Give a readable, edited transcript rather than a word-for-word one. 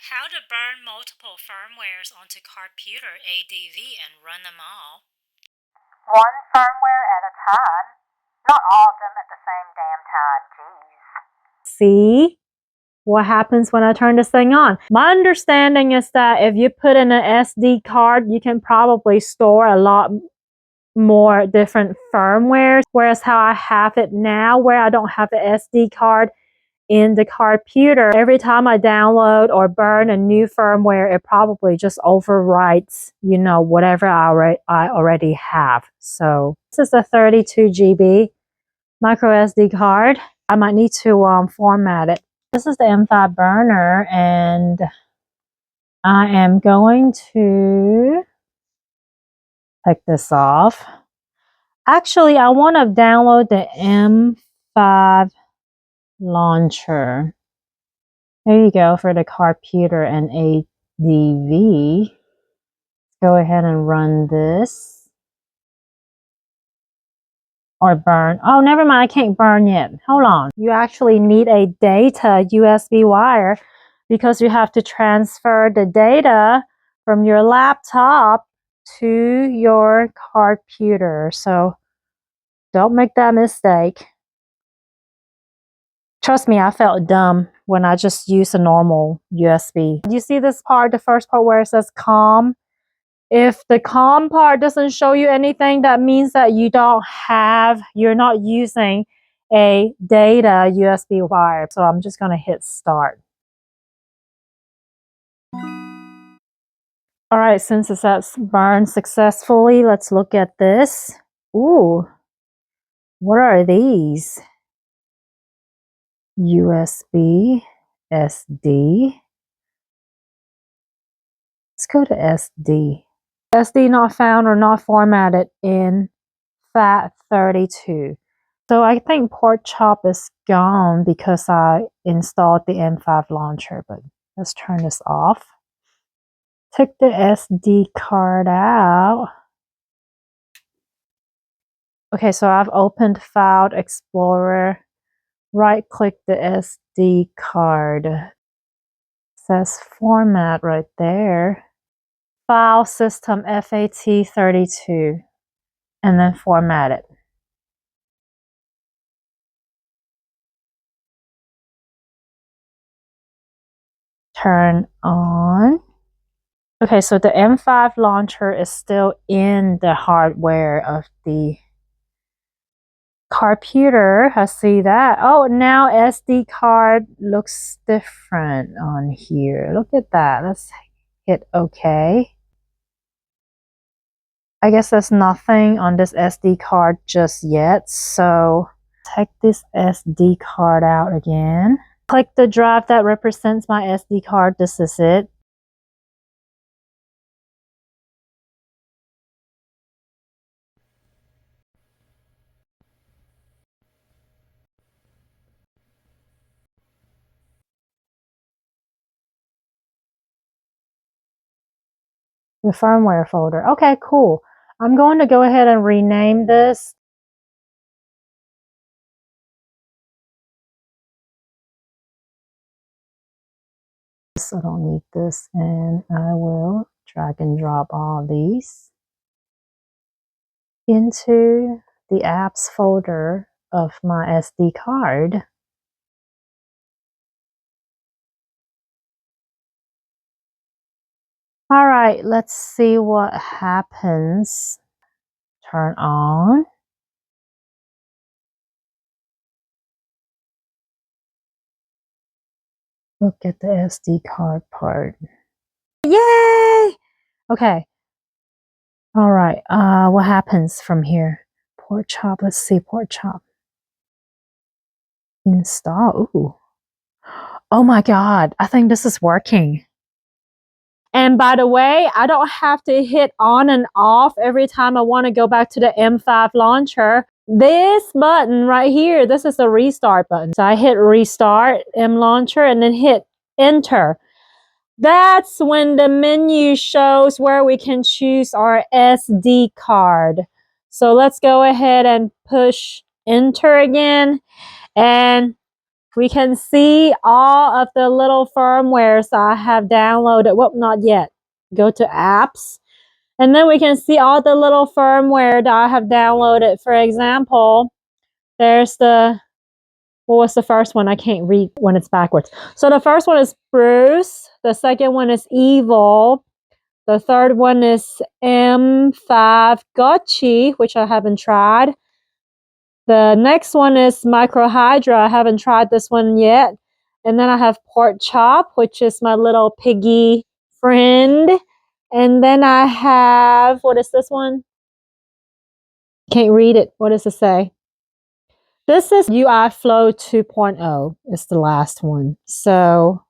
How to burn multiple firmwares onto Cardputer ADV and run them all. One firmware at a time. Not all of them at the same damn time, jeez. See what happens when I turn this thing on. My understanding is that if you put in an SD card, you can probably store a lot more different firmwares, whereas how I have it now, where I don't have the SD card in the Cardputer, every time I download or burn a new firmware, it probably just overwrites, whatever I already have. So this is a 32 GB micro SD card. I might need to format it. This is the M5 burner, and I am going to take this off. Actually, I want to download the M5 launcher. There you go for the Cardputer and ADV. Go ahead and run this. Or burn. Oh, never mind. I can't burn yet. Hold on. You actually need a data USB wire because you have to transfer the data from your laptop to your Cardputer. So don't make that mistake. Trust me, I felt dumb when I just used a normal USB. You see this part, the first part where it says COM? If the COM part doesn't show you anything, that means that you're not using a data USB wire. So I'm just going to hit start. All right, since it says burned successfully, let's look at this. Ooh, what are these? USB, SD. Let's go to SD. SD not found or not formatted in FAT32. So I think Porkchop is gone because I installed the M5 launcher, but let's turn this off. Take the SD card out. Okay, so I've opened File Explorer. Right click the SD card. It says format right there. File system FAT32. And then format it. Turn on. Okay, so the M5 launcher is still in the hardware of the Cardputer. I see that. Oh, now SD card looks different on here. Look at that. Let's hit OK. I guess there's nothing on this SD card just yet. So take this SD card out again. Click the drive that represents my SD card. This is it. The firmware folder. Okay, cool. I'm going to go ahead and rename this. I don't need this, and I will drag and drop all these into the apps folder of my SD card. All right, let's see what happens. Turn on. Look at the SD card part. Yay! Okay. All right, what happens from here? Porkchop, let's see, Porkchop. Install, ooh. Oh my God, I think this is working. And by the way, I don't have to hit on and off every time I want to go back to the M5 launcher. This button right here, this is a restart button. So I hit restart M launcher and then hit enter. That's when the menu shows where we can choose our SD card. So let's go ahead and push enter again. And we can see all of the little firmwares I have downloaded. Well, not yet. Go to apps. And then we can see all the little firmware that I have downloaded. For example, there's the, what was the first one? I can't read when it's backwards. So the first one is Bruce. The second one is Evil. The third one is M5 Gotchi, which I haven't tried. The next one is Microhydra. I haven't tried this one yet. And then I have Porkchop, which is my little piggy friend. And then I have, what is this one? Can't read it. What does it say? This is UI Flow 2.0. It's the last one. So